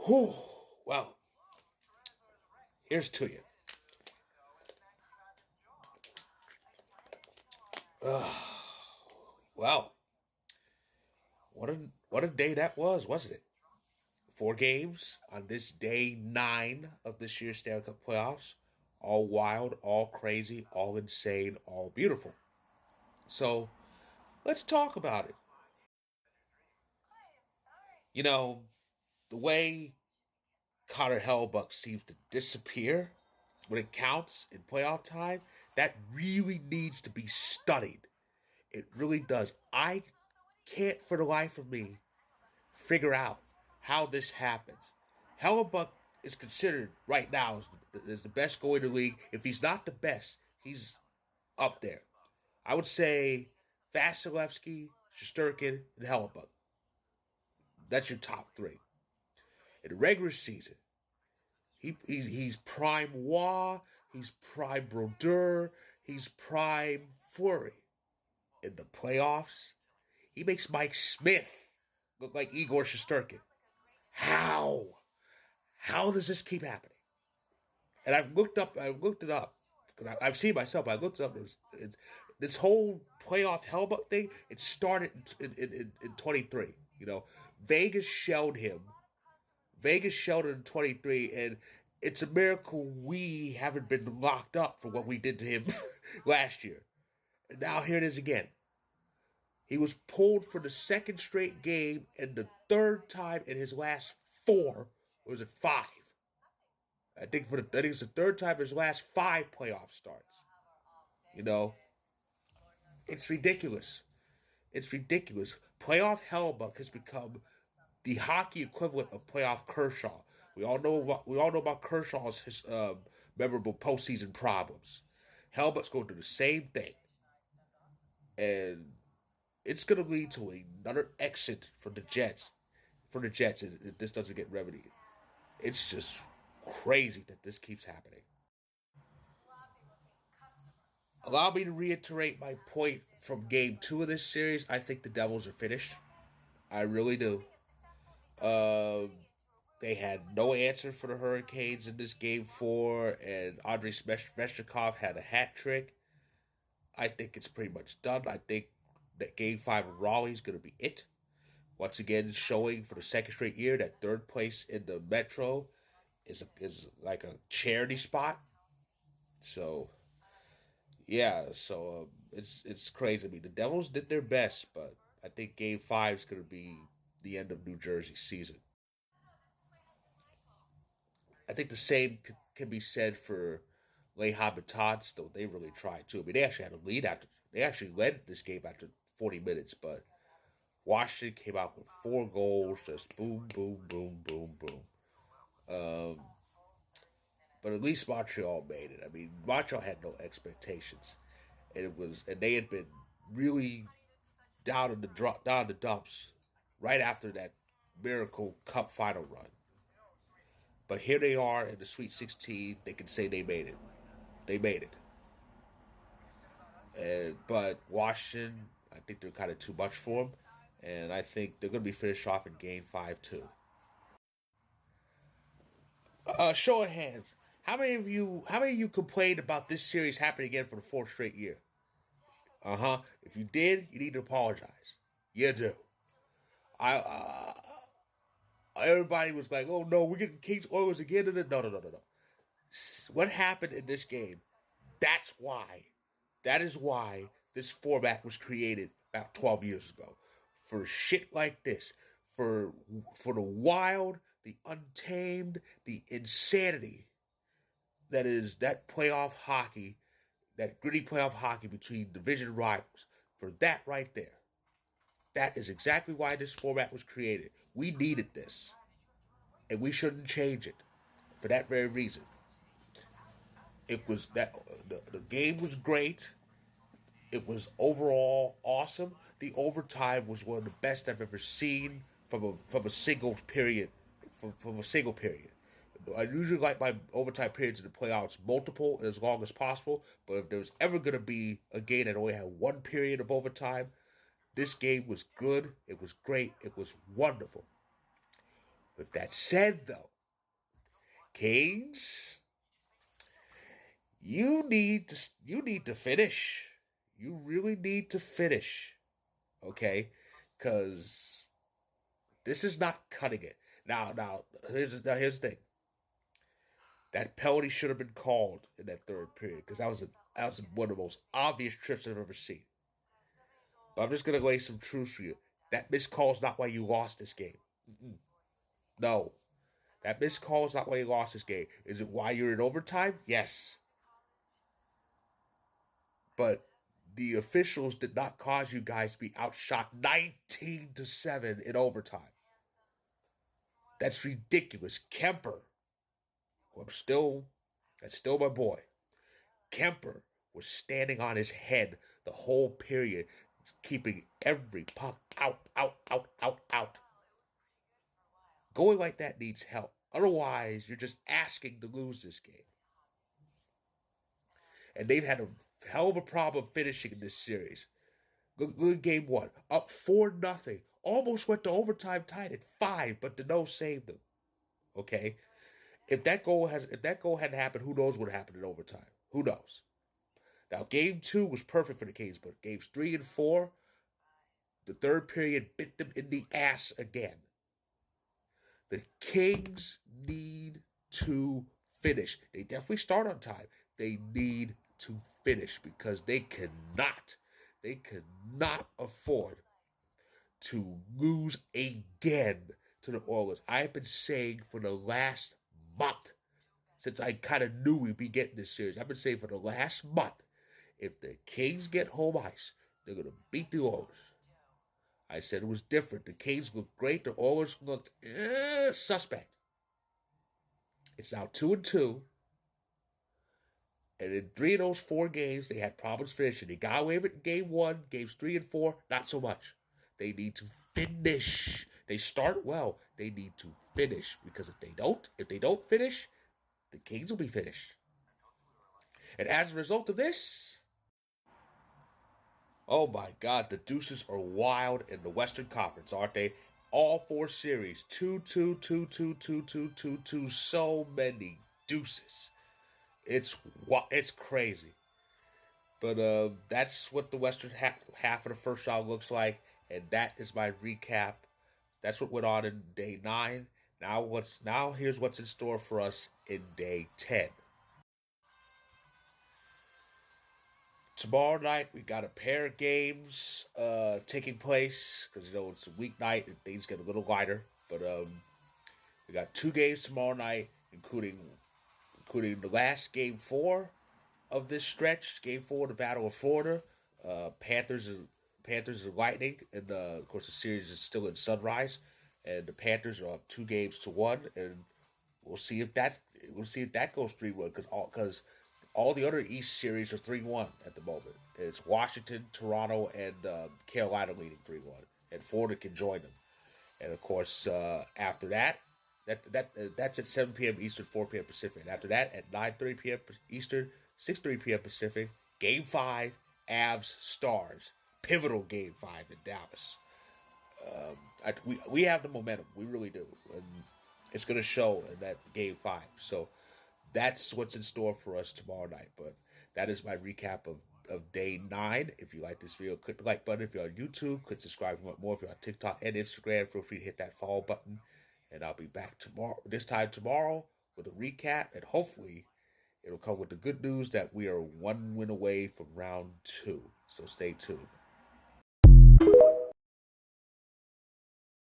Whew. Well, here's to you. Well, what a day that was, wasn't it? 4 games on this day 9 of this year's Stanley Cup playoffs. All wild, all crazy, all insane, all beautiful. So let's talk about it. You know, the way Connor Hellbuck seems to disappear when it counts in playoff time, that really needs to be studied. It really does. I can't for the life of me figure out how this happens. Hellebuck is considered right now as the best goalie in the league. If he's not the best, he's up there. I would say Vasilevsky, Shesterkin, and Hellebuck. That's your top three. In the regular season, he's prime Waugh, he's prime Brodeur, he's prime Fleury. In the playoffs, he makes Mike Smith look like Igor Shesterkin. How? How does this keep happening? And I've looked it up because I've seen myself. I looked it up. This whole playoff Hellbuck thing. It started in 23. You know, Vegas shelled him. Vegas shelled him in 23, and it's a miracle we haven't been locked up for what we did to him last year. And now here it is again. He was pulled for the second straight game and the third time in his last four. Or was it five? I think it's the third time in his last five playoff starts. You know, it's ridiculous. It's ridiculous. Playoff Hellbuck has become the hockey equivalent of playoff Kershaw. We all know about Kershaw's memorable postseason problems. Hellbuck's going to do the same thing, and it's going to lead to another exit for the Jets. For the Jets, if this doesn't get remedied, it's just crazy that this keeps happening. Allow me to reiterate my point from game two of this series. I think the Devils are finished. I really do. Uh, they had no answer for the Hurricanes in this game four, and Andrei Svechnikov had a hat trick. I think it's pretty much done. I think that game five of Raleigh is going to be it. Once again, showing for the second straight year that third place in the Metro is like a charity spot. So yeah, it's crazy. I mean, the Devils did their best, but I think Game Five is going to be the end of New Jersey's season. I think the same can be said for Les Habitants, though they really tried too. I mean, they actually had a lead after they actually led this game after 40 minutes, but Washington came out with 4 goals, just boom, boom, boom, boom, boom. Um, but at least Montreal made it. I mean, Montreal had no expectations, and they had been really down in the dumps right after that miracle Cup final run. But here they are in the Sweet 16. They can say they made it. They made it. But Washington, I think they're kind of too much for them, and I think they're going to be finished off in Game Five too. Show of hands. How many of you complained about this series happening again for the fourth straight year? Uh huh. If you did, you need to apologize. You do. I Everybody was like, "Oh no, we're getting Kings Oilers again." No, no, no, no, no. What happened in this game? That's why. That is why this format was created about 12 years ago. For shit like this, for for the wild, the untamed, the insanity that is that playoff hockey, that gritty playoff hockey between division rivals. For that right there, that is exactly why this format was created. We needed this, and we shouldn't change it for that very reason. It was that the game was great. It was overall awesome. The overtime was one of the best I've ever seen from a single period. From a single period. I usually like my overtime periods in the playoffs multiple and as long as possible. But if there was ever going to be a game that only had one period of overtime, this game was good. It was great. It was wonderful. With that said, though, Kings, you need to finish. You really need to finish, okay? Because this is not cutting it. Now, here's the thing. That penalty should have been called in that third period because that was one of the most obvious trips I've ever seen. But I'm just gonna lay some truths for you. That missed call is not why you lost this game. Mm-mm. No, that missed call is not why you lost this game. Is it why you're in overtime? Yes, but the officials did not cause you guys to be outshot 19-7 in overtime. That's ridiculous. Kemper, who that's still my boy. Kemper was standing on his head the whole period, keeping every puck out, out, out, out, out. Going like that needs help. Otherwise, you're just asking to lose this game. And they've had a hell of a problem finishing in this series. Good game one, up 4-0. Almost went to overtime, tied at 5, but Deneau saved them. Okay, if that goal hadn't happened, who knows what happened in overtime? Who knows? Now, game two was perfect for the Kings, but games 3 and 4, the third period bit them in the ass again. The Kings need to finish. They definitely start on time. They need to finish because they cannot afford to lose again to the Oilers. I've been saying for the last month, since I kind of knew we'd be getting this series, I've been saying for the last month, if the Kings get home ice, they're going to beat the Oilers. I said it was different. The Kings looked great. The Oilers looked suspect. It's now 2-2. And in 3 of those 4 games, they had problems finishing. They got away with it in game one. Games 3 and 4, not so much. They need to finish. They start well. They need to finish. Because if they don't finish, the Kings will be finished. And as a result of this, oh my God, the deuces are wild in the Western Conference, aren't they? All 4 series, 2-2, 2-2, 2-2, 2-2, so many deuces. It's crazy. But that's what the Western half of the first round looks like, and that is my recap. That's what went on in day 9. Now here's what's in store for us in day 10. Tomorrow night we got a pair of games taking place because it's a weeknight and things get a little lighter. But we got 2 games tomorrow night, including the last game 4 of this stretch, game 4, the Battle of Florida. Panthers and Lightning, and of course the series is still in Sunrise, and the Panthers are up 2 games to 1, and we'll see if that goes 3-1 because all the other East series are 3-1 at the moment. It's Washington, Toronto, and Carolina leading 3-1, and Florida can join them. And of course, after that's at 7 p.m. Eastern, 4 p.m. Pacific. And after that, at 9:30 p.m. Eastern, 6:30 p.m. Pacific, Game 5, Avs Stars, pivotal Game 5 in Dallas. We have the momentum, we really do, and it's going to show in that Game 5. So that's what's in store for us tomorrow night. But that is my recap of day 9. If you like this video, click the like button. If you're on YouTube, click subscribe if you want more. If you're on TikTok and Instagram, feel free to hit that follow button. And I'll be back tomorrow with a recap. And hopefully it'll come with the good news that we are 1 win away from round 2. So stay tuned.